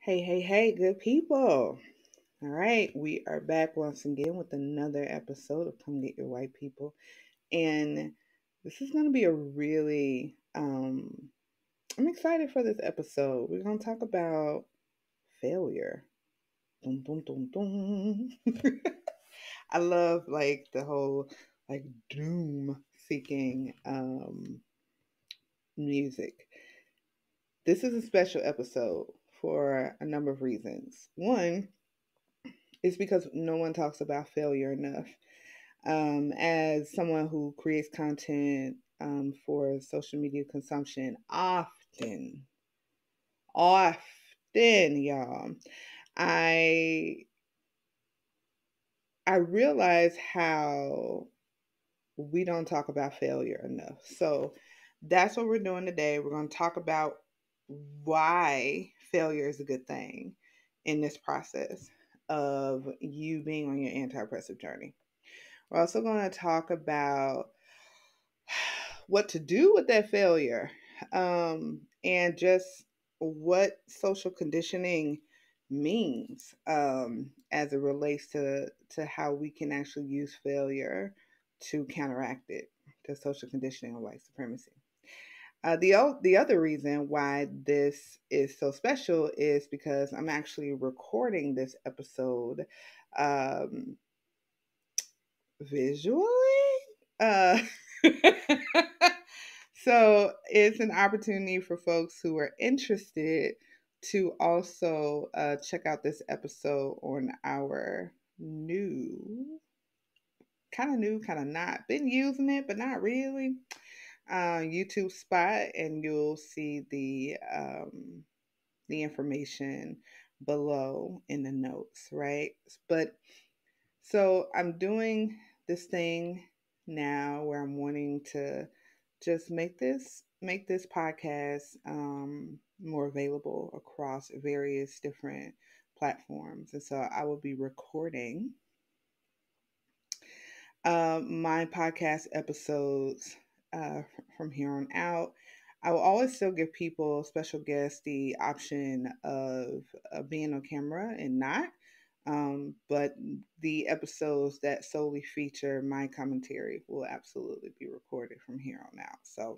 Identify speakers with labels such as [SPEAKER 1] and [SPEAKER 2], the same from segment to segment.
[SPEAKER 1] Hey, hey, hey, good people. All right, we are back once again with another episode of Come Get Your White People. And this is going to be a really, I'm excited for this episode. We're going to talk about failure. Dun, dun, dun, dun. I love like the whole like doom seeking music. This is a special episode for a number of reasons. One, it's because no one talks about failure enough. As someone who creates content for social media consumption, often, y'all, I I realize how we don't talk about failure enough. So that's what we're doing today. We're going to talk about why failure is a good thing in this process of you being on your anti-oppressive journey. We're also going to talk about what to do with that failure, and just what social conditioning means, as it relates to how we can actually use failure to counteract it, to social conditioning and white supremacy. The other reason why this is so special is because I'm actually recording this episode um, visually. Uh, so it's an opportunity for folks who are interested to also check out this episode on our new, kind of not been using it, but not really, YouTube spot, and you'll see the information below in the notes, right? But so I'm doing this thing now where I'm wanting to just make this podcast more available across various different platforms, and so I will be recording my podcast episodes from here on out. I will always still give people, special guests, the option of being on camera and not. But the episodes that solely feature my commentary will absolutely be recorded from here on out. So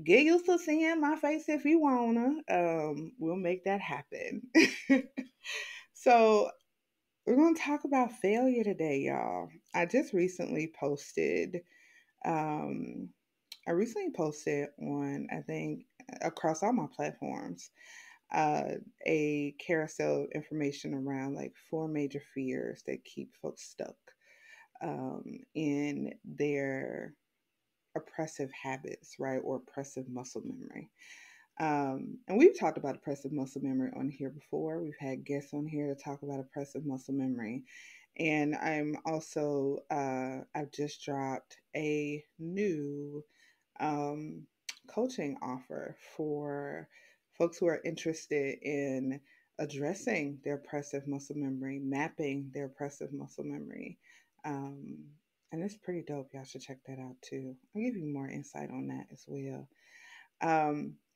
[SPEAKER 1] get used to seeing my face if you wanna. We'll make that happen. So we're gonna talk about failure today, y'all. I just recently posted. Um, I recently posted on, I think, across all my platforms, uh, a carousel of information around like four major fears that keep folks stuck in their oppressive habits, right? Or oppressive muscle memory. And we've talked about oppressive muscle memory on here before. We've had guests on here to talk about oppressive muscle memory. And I've just dropped a new coaching offer for folks who are interested in addressing their oppressive muscle memory, mapping their oppressive muscle memory. Um, and it's pretty dope. Y'all should check that out too. I'll give you more insight on that as well.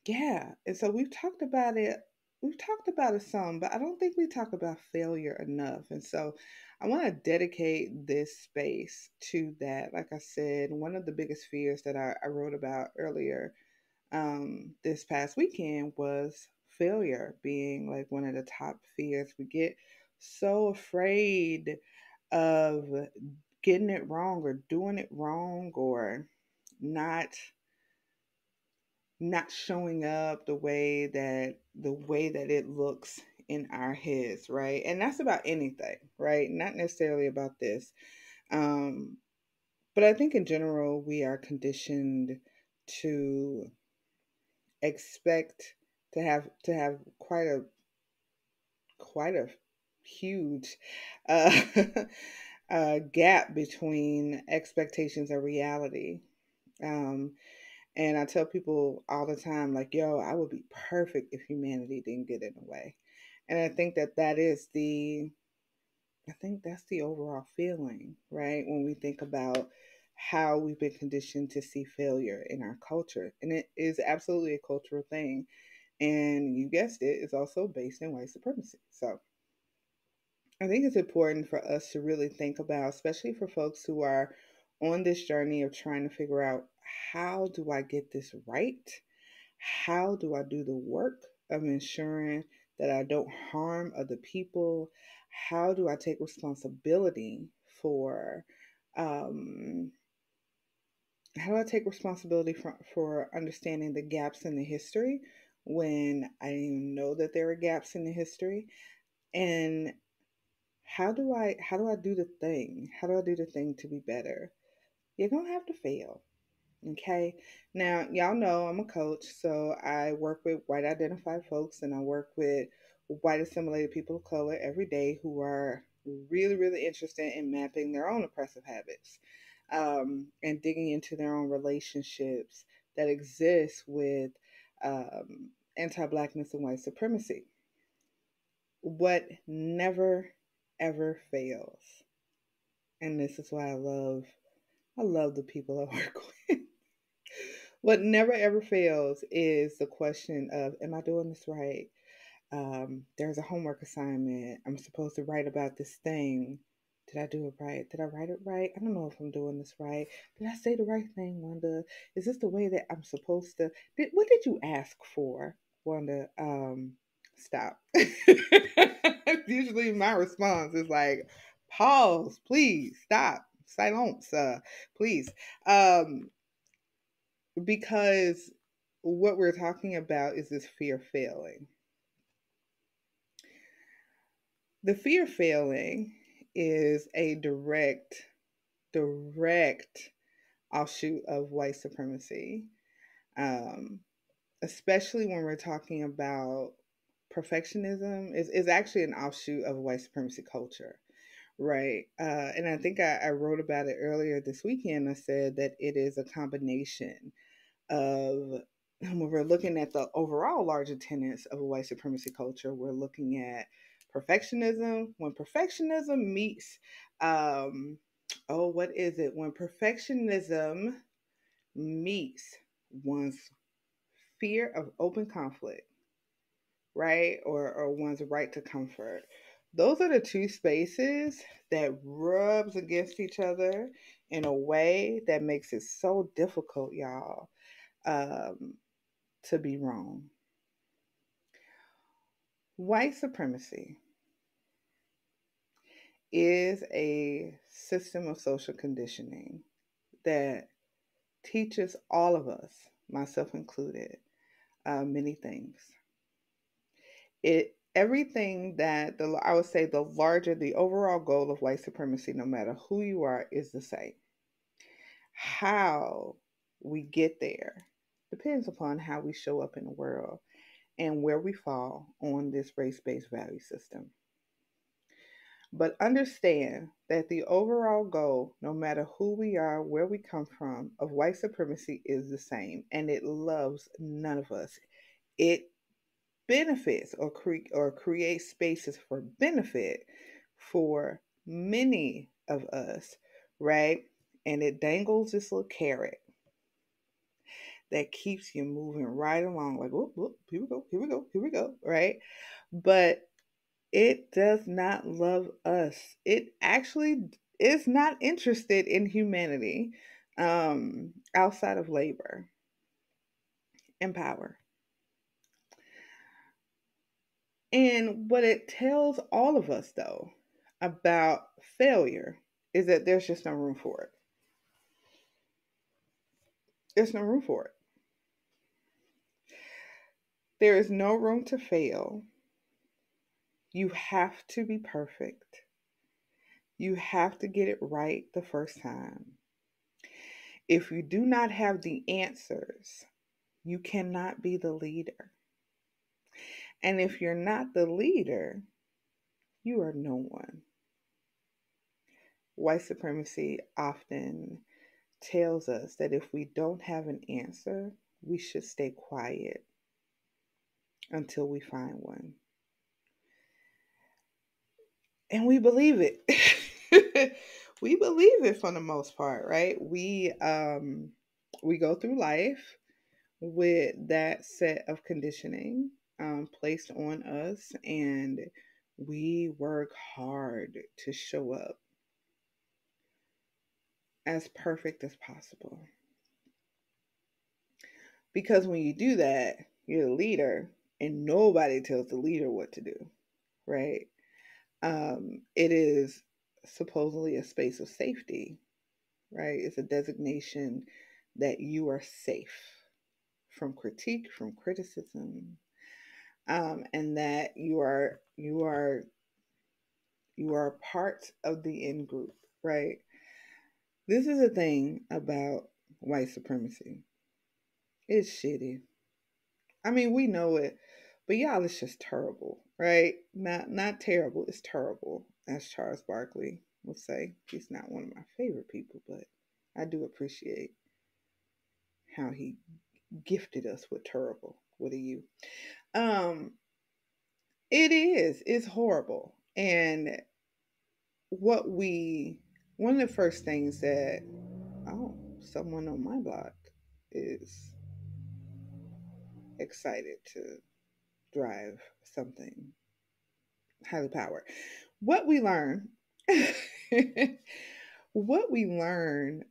[SPEAKER 1] Yeah, and so we've talked about it. We've talked about it some, but I don't think we talk about failure enough. And so I want to dedicate this space to that. Like I said, one of the biggest fears that I wrote about earlier this past weekend was failure being like one of the top fears. We get so afraid of getting it wrong or doing it wrong or not not showing up the way that it looks in our heads, right? And that's about anything, right? Not necessarily about this. Um, but I think in general we are conditioned to expect to have quite a huge uh, gap between expectations and reality. Um, And I tell people all the time, like, yo, I would be perfect if humanity didn't get in the way. And I think that's the overall feeling, right? When we think about how we've been conditioned to see failure in our culture. And it is absolutely a cultural thing. And you guessed it, it's also based in white supremacy. So I think it's important for us to really think about, especially for folks who are on this journey of trying to figure out, how do I get this right? How do I do the work of ensuring that I don't harm other people? How do I take responsibility for um, how do I take responsibility for understanding the gaps in the history when I know that there are gaps in the history? And how do I do the thing? How do I do the thing to be better? You're gonna have to fail. Okay. Now, y'all know I'm a coach, so I work with white identified folks and I work with white assimilated people of color every day who are really, really interested in mapping their own oppressive habits, and digging into their own relationships that exist with anti blackness and white supremacy. What never ever fails, and this is why I love the people I work with. What never ever fails is the question of, am I doing this right? There's a homework assignment. I'm supposed to write about this thing. Did I do it right? Did I write it right? I don't know if I'm doing this right. Did I say the right thing, Wanda? Is this the way that I'm supposed to? What did you ask for, Wanda? Stop. Usually my response is like, pause, please, stop, silence, please. Um, because what we're talking about is this fear of failing. The fear of failing is a direct offshoot of white supremacy, um, especially when we're talking about perfectionism. Is actually an offshoot of white supremacy culture, right? And I think I wrote about it earlier this weekend. I said that it is a combination of, when we're looking at the overall larger tenets of a white supremacy culture, we're looking at perfectionism. When perfectionism meets, oh, what is it? When perfectionism meets one's fear of open conflict, right? Or one's right to comfort. Those are the two spaces that rubs against each other in a way that makes it so difficult, y'all, um, to be wrong. White supremacy is a system of social conditioning that teaches all of us, myself included, many things. Everything that I would say the larger the overall goal of white supremacy, no matter who you are, is the same. How we get there depends upon how we show up in the world and where we fall on this race based value system. But understand that the overall goal, no matter who we are, where we come from, of white supremacy is the same, and it loves none of us. It benefits or creates spaces for benefit for many of us, right? And it dangles this little carrot that keeps you moving right along, like, whoop, whoop, here we go, here we go, here we go, right? But it does not love us. It actually is not interested in humanity, outside of labor and power. And what it tells all of us, though, about failure is that there's just no room for it. There's no room for it. There is no room to fail. You have to be perfect. You have to get it right the first time. If you do not have the answers, you cannot be the leader. And if you're not the leader, you are no one. White supremacy often tells us that if we don't have an answer, we should stay quiet until we find one. And we believe it. We believe it for the most part, right? We go through life with that set of conditioning placed on us, and we work hard to show up as perfect as possible. Because when you do that, you're the leader, and nobody tells the leader what to do, right? It is supposedly a space of safety, right? It's a designation that you are safe from critique, from criticism, and that you are part of the in group, right? This is the thing about white supremacy. It's shitty. I mean, we know it, but y'all, it's just terrible, right? Not terrible. It's terrible, as Charles Barkley would say. He's not one of my favorite people, but I do appreciate how he gifted us with terrible with a U. Um, it is. It's horrible, and what we one of the first things that someone on my block is excited to drive something highly powered. What we learn, what we learn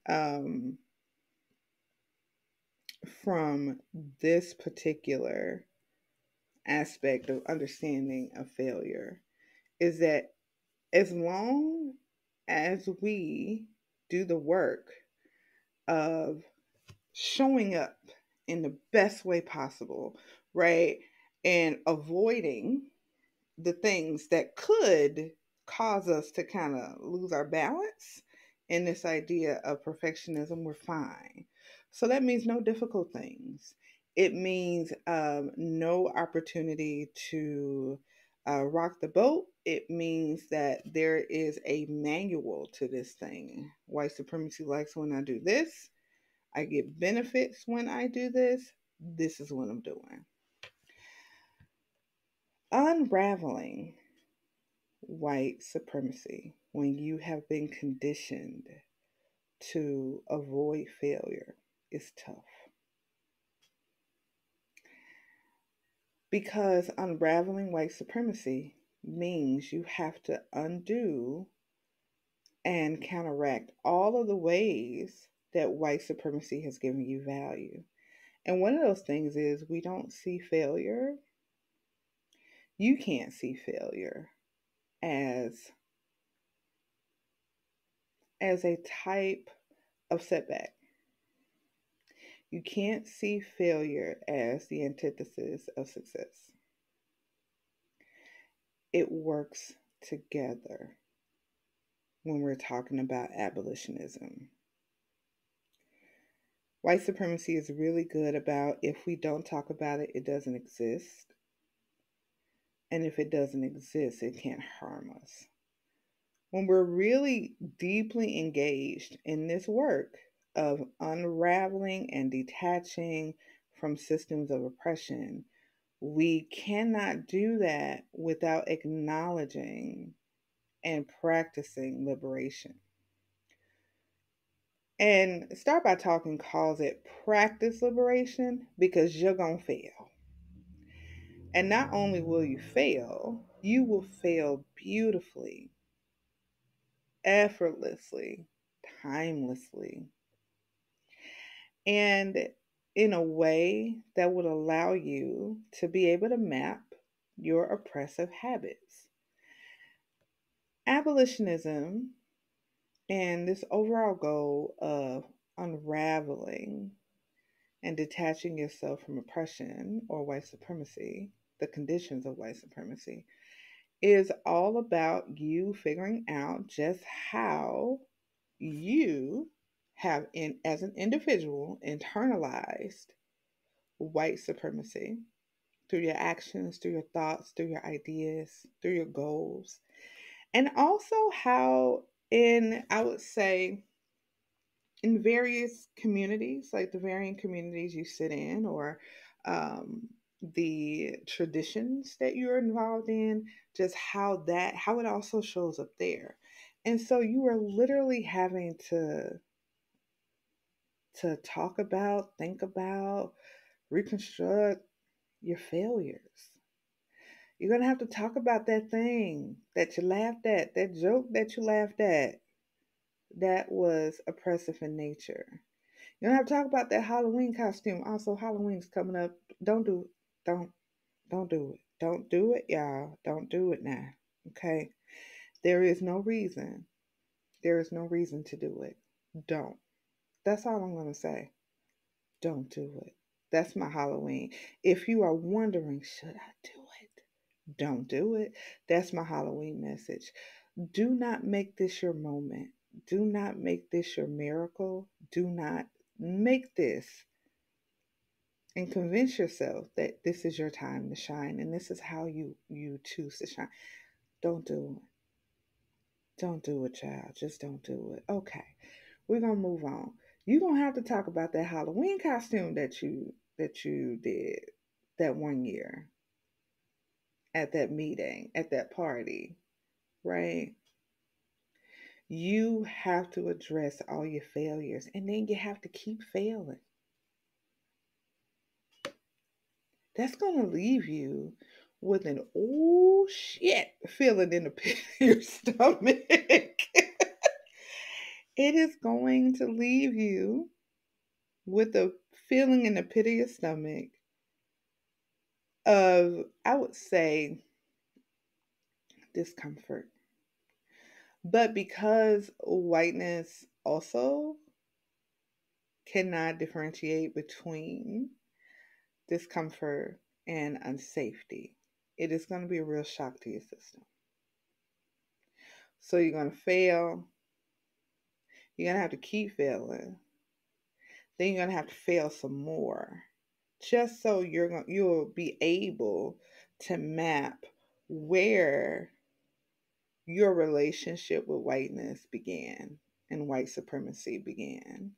[SPEAKER 1] from this particular aspect of understanding a failure is that as long as we do the work of showing up in the best way possible, right? And avoiding the things that could cause us to kind of lose our balance in this idea of perfectionism, we're fine. So that means no difficult things. It means no opportunity to rock the boat. It means that there is a manual to this thing. White supremacy likes when I do this. I get benefits when I do this. This is what I'm doing. Unraveling white supremacy when you have been conditioned to avoid failure is tough. Because unraveling white supremacy means you have to undo and counteract all of the ways that white supremacy has given you value. And one of those things is we don't see failure. You can't see failure as a type of setback. You can't see failure as the antithesis of success. It works together when we're talking about abolitionism. White supremacy is really good about if we don't talk about it, it doesn't exist. And if it doesn't exist, it can't harm us. When we're really deeply engaged in this work of unraveling and detaching from systems of oppression, we cannot do that without acknowledging and practicing liberation. And Start by Talking calls it practice liberation because you're going to fail. And not only will you will fail beautifully, effortlessly, timelessly, and in a way that would allow you to be able to map your oppressive habits. Abolitionism and this overall goal of unraveling and detaching yourself from oppression or white supremacy, the conditions of white supremacy, is all about you figuring out just how you have as an individual internalized white supremacy through your actions, through your thoughts, through your ideas, through your goals. And also how I would say in various communities, like the varying communities you sit in, or um, the traditions that you're involved in, just how it also shows up there. And so you are literally having to talk about, think about, reconstruct your failures. You're going to have to talk about that thing that you laughed at, that joke that you laughed at that was oppressive in nature. You're going to have to talk about that Halloween costume. Also, Halloween's coming up. Don't do it. Don't do it. Don't do it, y'all. Don't do it now. Okay? There is no reason. There is no reason to do it. Don't. That's all I'm going to say. Don't do it. That's my Halloween. If you are wondering, should I do it? Don't do it. That's my Halloween message. Do not make this your moment. Do not make this your miracle. Do not make this and convince yourself that this is your time to shine and this is how you choose to shine. Don't do it. Don't do it, child. Just don't do it. Okay. We're gonna move on. You're gonna have to talk about that Halloween costume that you did that one year at that meeting, at that party, right? You have to address all your failures and then you have to keep failing. That's going to leave you with an oh shit feeling in the pit of your stomach. It is going to leave you with a feeling in the pit of your stomach of, I would say, discomfort. But because whiteness also cannot differentiate between discomfort and unsafety, it is going to be a real shock to your system. So you're going to fail. You're going to have to keep failing. Then you're going to have to fail some more. Just so you'll be able to map where your relationship with whiteness began and white supremacy began,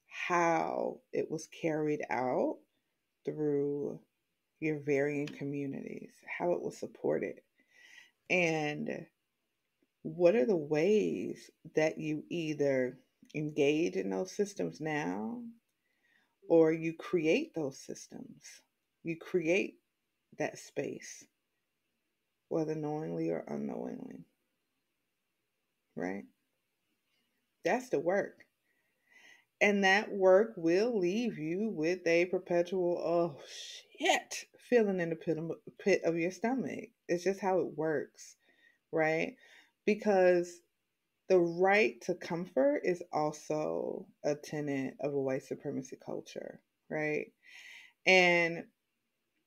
[SPEAKER 1] how it was carried out through your varying communities, how it was supported, and what are the ways that you either engage in those systems now or you create those systems. You create that space, whether knowingly or unknowingly, right? That's the work. And that work will leave you with a perpetual, oh shit, feeling in the pit of your stomach. It's just how it works, right? Because the right to comfort is also a tenet of a white supremacy culture, right? And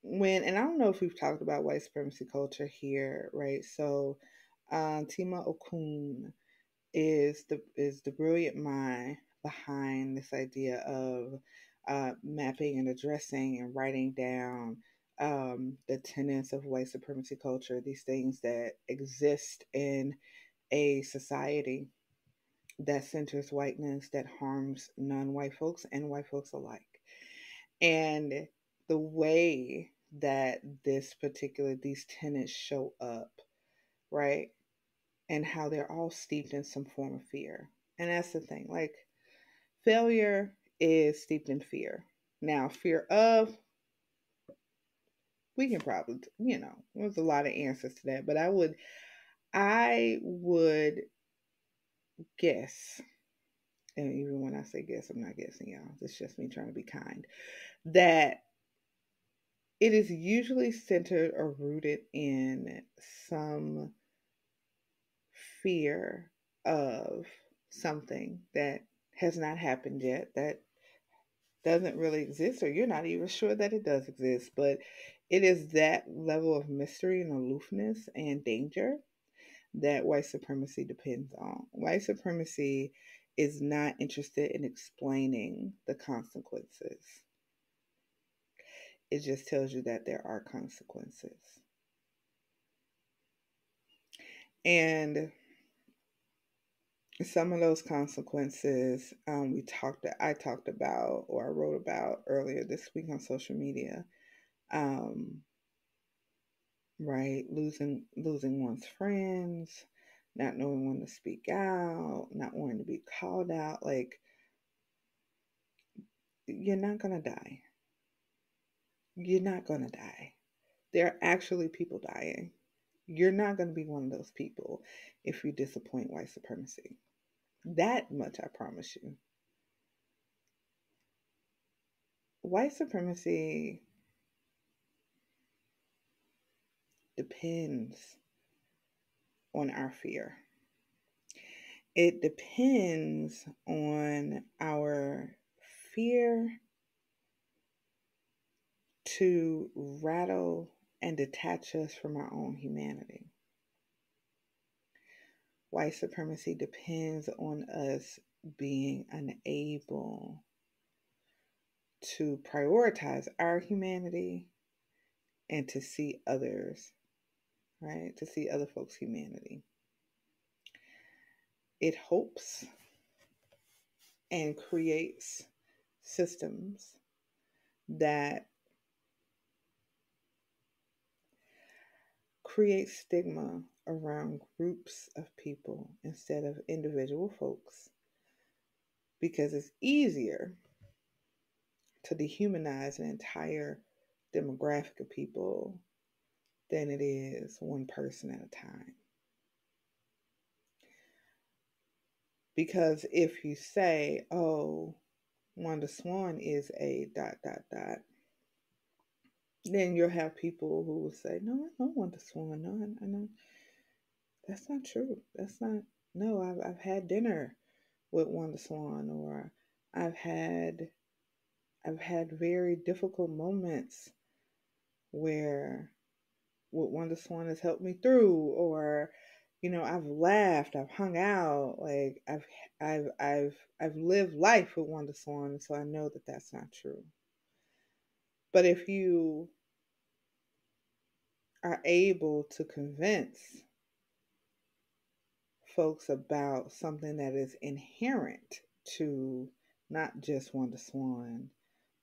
[SPEAKER 1] and I don't know if we've talked about white supremacy culture here, right? So, Tima Okun is the brilliant mind behind this idea of mapping and addressing and writing down the tenets of white supremacy culture, these things that exist in a society that centers whiteness, that harms non-white folks and white folks alike. And the way that these tenets show up, right? And how they're all steeped in some form of fear. And that's the thing. Like, failure is steeped in fear. Now, fear of, we can probably, there's a lot of answers to that, but I would guess, and even when I say guess, I'm not guessing, y'all. It's just me trying to be kind, that it is usually centered or rooted in some fear of something that has not happened yet, that doesn't really exist, or you're not even sure that it does exist. But it is that level of mystery and aloofness and danger that white supremacy depends on. White supremacy is not interested in explaining the consequences. It just tells you that there are consequences. And some of those consequences I talked about, or I wrote about earlier this week on social media. Right, losing one's friends, not knowing when to speak out, not wanting to be called out. Like, you're not gonna die. you're not going to die. There are actually people dying. You're not going to be one of those people if you disappoint white supremacy. That much I promise you. White supremacy depends on our fear. It depends on our fear to rattle and detach us from our own humanity. White supremacy depends on us being unable to prioritize our humanity and to see others, right? To see other folks' humanity. It hopes and creates systems that create stigma around groups of people instead of individual folks because it's easier to dehumanize an entire demographic of people than it is one person at a time. Because if you say, oh, Wanda Swan is a ... then you'll have people who will say, no, I know Wanda Swan. No, I know. That's not true. That's not, no, I've had dinner with Wanda Swan, or I've had very difficult moments where what Wanda Swan has helped me through, or I've laughed, I've hung out, like I've lived life with Wanda Swan, so I know that that's not true. But if you are able to convince folks about something that is inherent to not just Wanda Swan,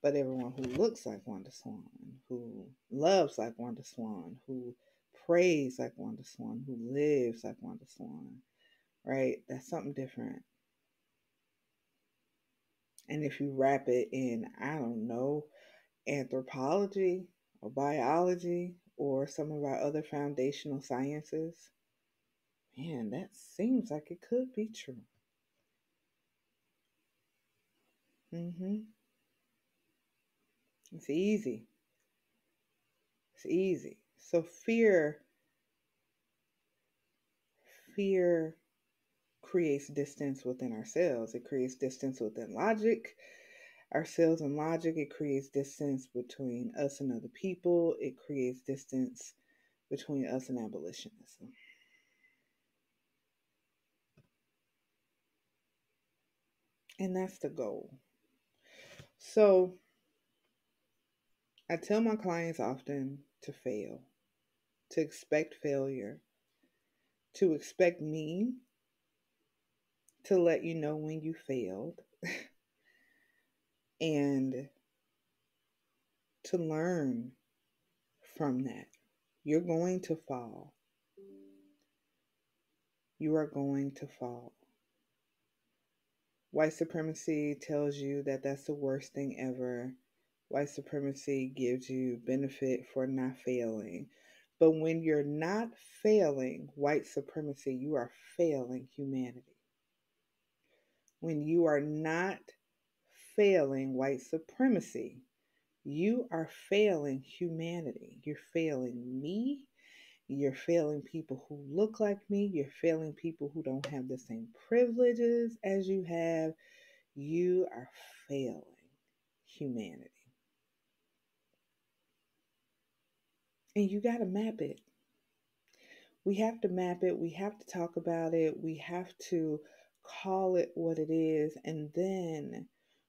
[SPEAKER 1] but everyone who looks like Wanda Swan, who loves like Wanda Swan, who prays like Wanda Swan, who lives like Wanda Swan, right? That's something different. And if you wrap it in, I don't know, anthropology or biology or some of our other foundational sciences, man, that seems like it could be true. It's easy. It's easy. So fear creates distance within ourselves. It creates distance within logic, ourselves and logic. It creates distance between us and other people. It creates distance between us and abolitionism. And that's the goal. So I tell my clients often to fail, to expect failure, to expect me to let you know when you failed, and to learn from that. You're going to fall. You are going to fall. White supremacy tells you that that's the worst thing ever. White supremacy gives you benefit for not failing. But when you're not failing white supremacy, you are failing humanity. When you are not failing white supremacy, you are failing humanity. You're failing me. You're failing people who look like me. You're failing people who don't have the same privileges as you have. You are failing humanity. And you got to map it. We have to map it. We have to talk about it. We have to call it what it is. And then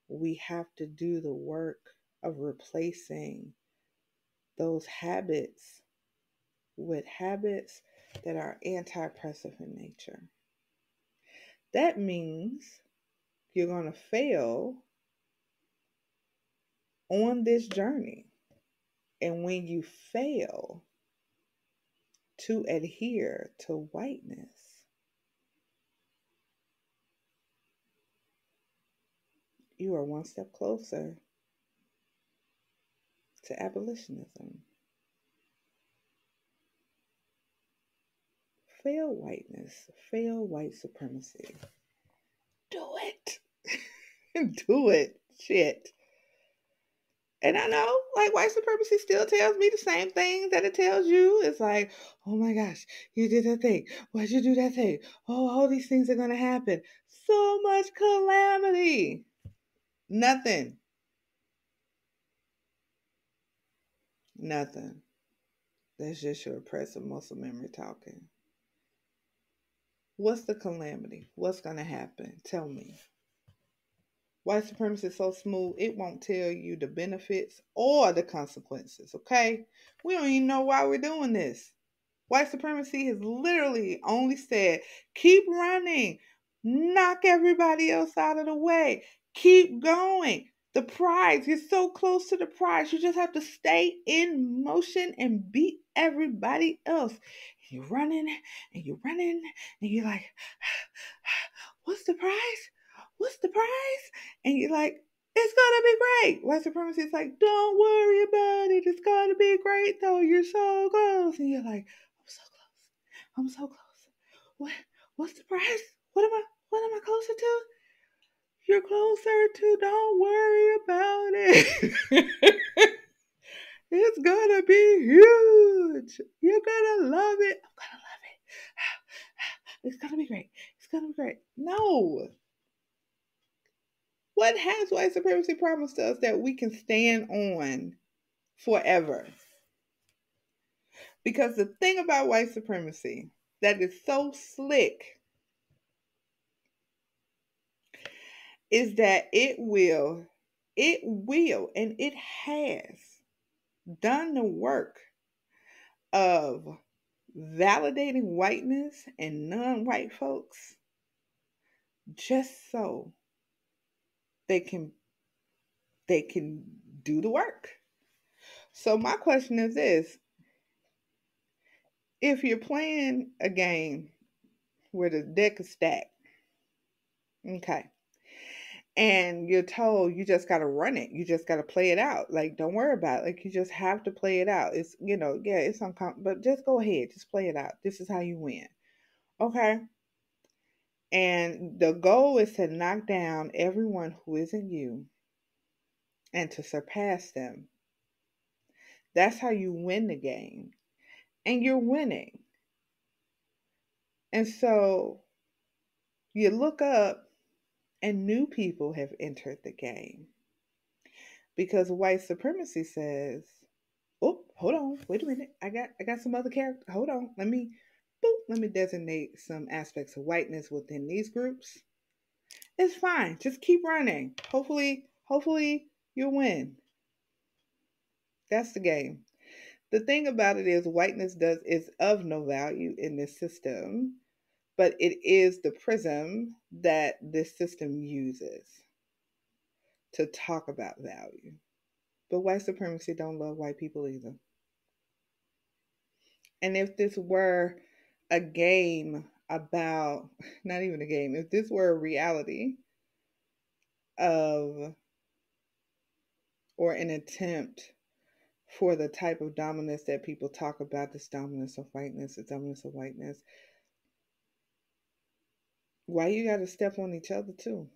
[SPEAKER 1] we have to do the work of replacing those habits with habits that are anti-oppressive in nature. That means you're going to fail on this journey. And when you fail to adhere to whiteness, you are one step closer to abolitionism. Fail whiteness, fail white supremacy. Do it. Do it. Shit. And I know, like, white supremacy still tells me the same thing that it tells you. It's like, oh my gosh, you did that thing. Why'd you do that thing? Oh, all these things are going to happen. So much calamity. Nothing. Nothing. That's just your oppressive muscle memory talking. What's the calamity? What's going to happen? Tell me. White supremacy is so smooth, it won't tell you the benefits or the consequences, okay? We don't even know why we're doing this. White supremacy has literally only said, keep running, knock everybody else out of the way, keep going. The prize, you're so close to the prize. You just have to stay in motion and beat everybody else. You're running and you're running and you're like, what's the prize? What's the prize? And you're like, it's gonna be great. White supremacy is like, don't worry about it. It's gonna be great though. You're so close. And you're like, I'm so close. I'm so close. What's the prize? What am I closer to? You're closer to, don't worry about it. It's gonna be huge. You're gonna love it. I'm gonna love it. It's gonna be great. It's gonna be great. No. What has white supremacy promised us that we can stand on forever? Because the thing about white supremacy that is so slick is that and it has done the work of validating whiteness and non-white folks just so they can do the work. So my question is this: if you're playing a game where the deck is stacked, okay, and you're told you just got to run it, you just got to play it out, like, don't worry about it, like, you just have to play it out. It's, yeah, it's uncomfortable, but just go ahead, just play it out. This is how you win, okay? And the goal is to knock down everyone who isn't you and to surpass them. That's how you win the game, and you're winning. And so you look up and new people have entered the game because white supremacy says, oh, hold on, wait a minute, I got some other character. Hold on, let me designate some aspects of whiteness within these groups. It's fine, just keep running. Hopefully you'll win. That's the game. The thing about it is whiteness is of no value in this system, but it is the prism that this system uses to talk about value. But white supremacy don't love white people either. And if this were a game about, not even a game, if this were a reality of, or an attempt for the type of dominance that people talk about, this dominance of whiteness, the dominance of whiteness, why you got to step on each other too?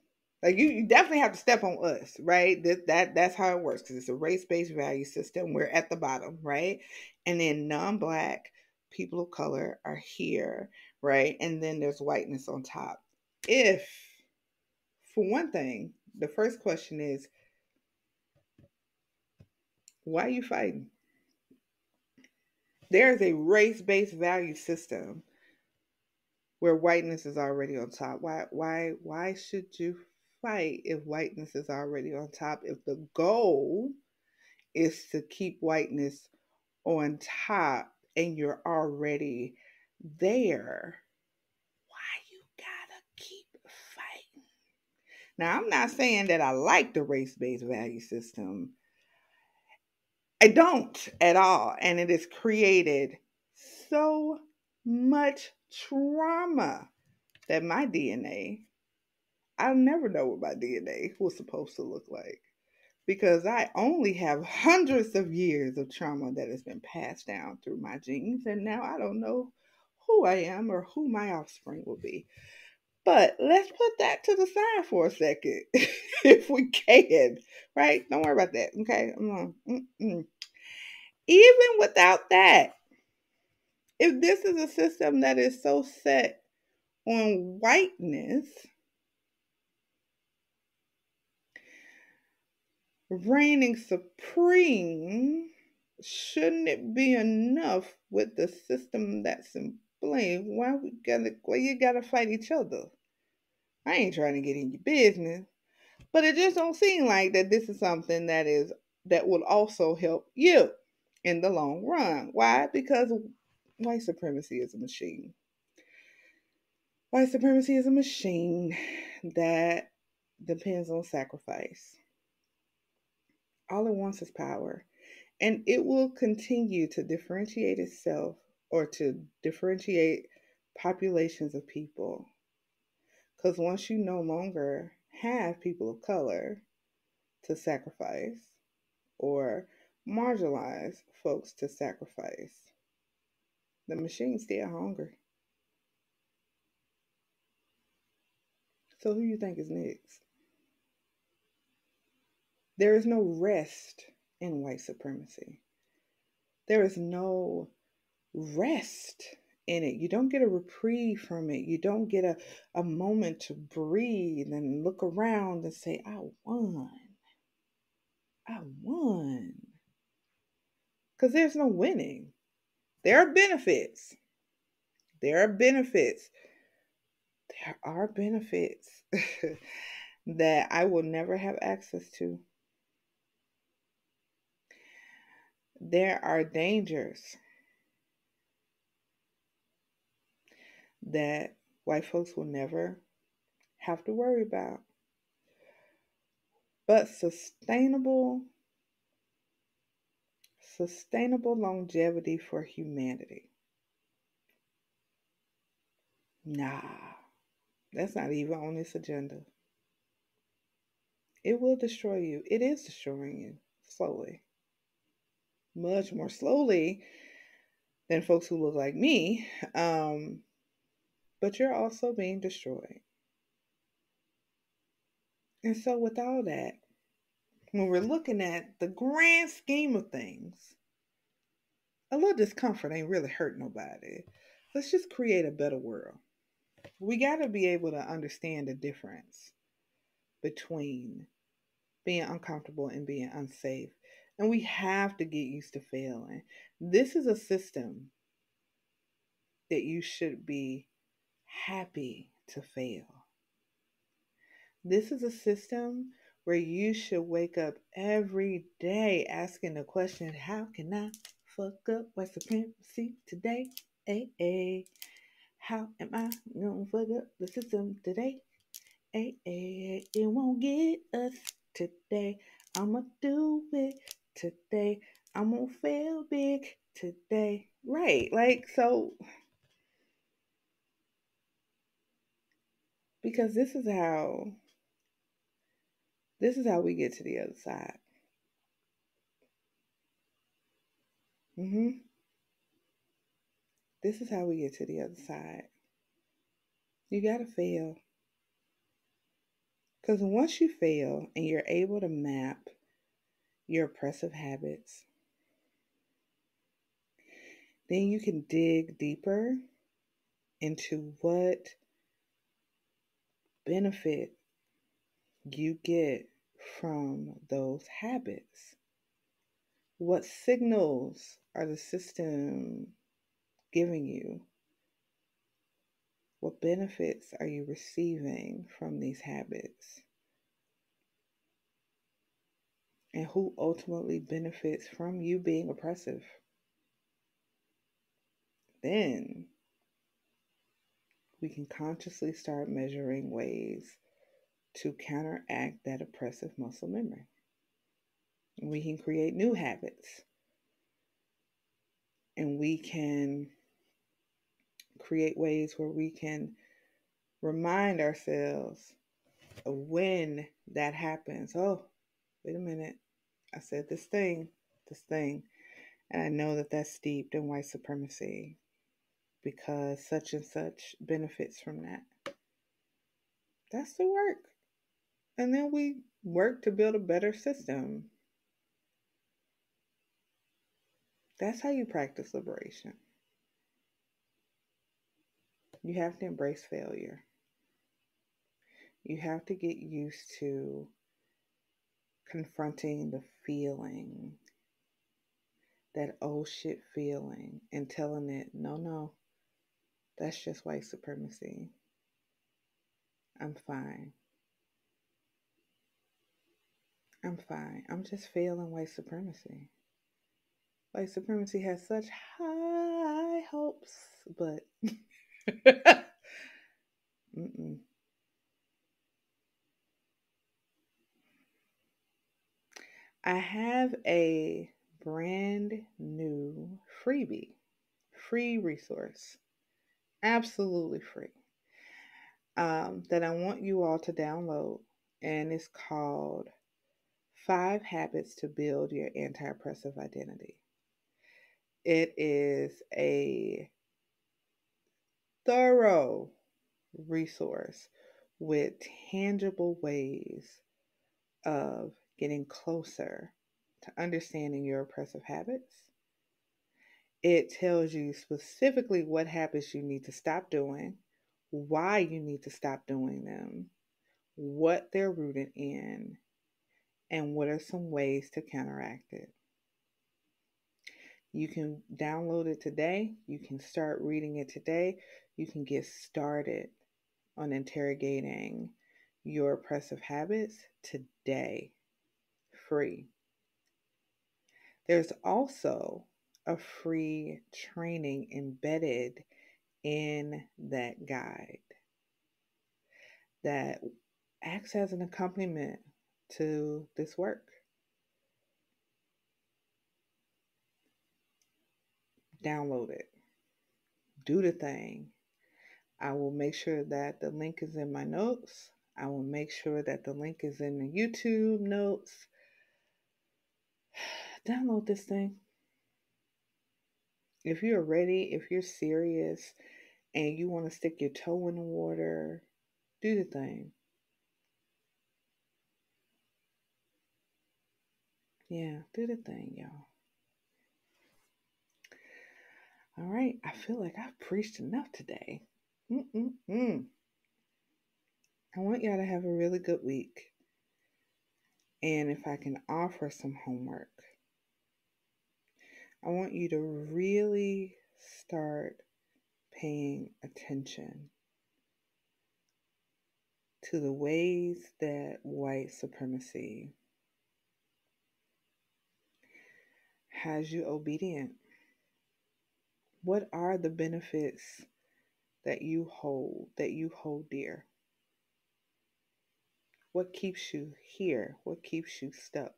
[SPEAKER 1] Like, you definitely have to step on us, right? That's how it works, because it's a race-based value system. We're at the bottom, right? And then non-black people of color are here, right? And then there's whiteness on top. If, for one thing, the first question is, why are you fighting? There's a race-based value system where whiteness is already on top. Why should you fight if whiteness is already on top? If the goal is to keep whiteness on top and you're already there, why you gotta keep fighting? Now, I'm not saying that I like the race-based value system. I don't at all. And it has created so much trauma that my DNA, I'll never know what my DNA was supposed to look like. because I only have hundreds of years of trauma that has been passed down through my genes, and now I don't know who I am or who my offspring will be. But let's put that to the side for a second, if we can, right? Don't worry about that, okay? Even without that, if this is a system that is so set on whiteness reigning supreme, shouldn't it be enough with the system that's in play? Why you gotta fight each other? I ain't trying to get in your business, but it just don't seem like that this is something that will also help you in the long run. Why? Because white supremacy is a machine. White supremacy is a machine that depends on sacrifice. All it wants is power. And it will continue to differentiate itself or to differentiate populations of people. Because once you no longer have people of color to sacrifice or marginalize folks to sacrifice, the machine's still hungry. So who you think is next? There is no rest in white supremacy. There is no rest in it. You don't get a reprieve from it. You don't get a moment to breathe and look around and say, I won. I won. Because there's no winning. There are benefits. There are benefits. There are benefits that I will never have access to. There are dangers that white folks will never have to worry about. But sustainable longevity for humanity. Nah, that's not even on this agenda. It will destroy you. It is destroying you slowly. Much more slowly than folks who look like me. But you're also being destroyed. And so, with all that, when we're looking at the grand scheme of things, a little discomfort ain't really hurt nobody. Let's just create a better world. We got to be able to understand the difference between being uncomfortable and being unsafe. And we have to get used to failing. This is a system that you should be happy to fail. This is a system where you should wake up every day asking the question, how can I fuck up white supremacy today? Hey, hey. How am I gonna fuck up the system today? Hey, hey, it won't get us today. I'ma do it today. I'm gonna fail big today. Right, like so, because this is how we get to the other side. hmm This is how we get to the other side. You gotta fail. Because once you fail and you're able to map your oppressive habits, then you can dig deeper into what benefit you get from those habits. What signals are the system giving you? What benefits are you receiving from these habits? And who ultimately benefits from you being oppressive? Then we can consciously start measuring ways to counteract that oppressive muscle memory. We can create new habits, and we can create ways where we can remind ourselves of when that happens. Oh, wait a minute. I said this thing, and I know that that's steeped in white supremacy because such and such benefits from that. That's the work. And then we work to build a better system. That's how you practice liberation. You have to embrace failure. You have to get used to confronting the feeling, that oh shit feeling, and telling it, no, no, that's just white supremacy. I'm fine. I'm fine. I'm just failing white supremacy. White supremacy has such high hopes, but mm-mm. I have a brand new freebie, free resource, absolutely free, that I want you all to download. And it's called Five Habits to Build Your Anti Oppressive Identity. It is a thorough resource with tangible ways of getting closer to understanding your oppressive habits. It tells you specifically what habits you need to stop doing, why you need to stop doing them, what they're rooted in, and what are some ways to counteract it. You can download it today. You can start reading it today. You can get started on interrogating your oppressive habits today, free. There's also a free training embedded in that guide that acts as an accompaniment to this work. Download it. Do the thing. I will make sure that the link is in my notes. I will make sure that the link is in the YouTube notes. Download this thing. If you're ready, if you're serious, and you want to stick your toe in the water, do the thing. Yeah, do the thing, y'all. All right, I feel like I've preached enough today. I want y'all to have a really good week. And if I can offer some homework, I want you to really start paying attention to the ways that white supremacy has you obedient. What are the benefits that you hold dear? What keeps you here? What keeps you stuck?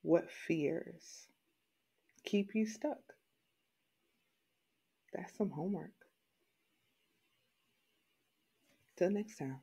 [SPEAKER 1] What fears keep you stuck? That's some homework. Till next time.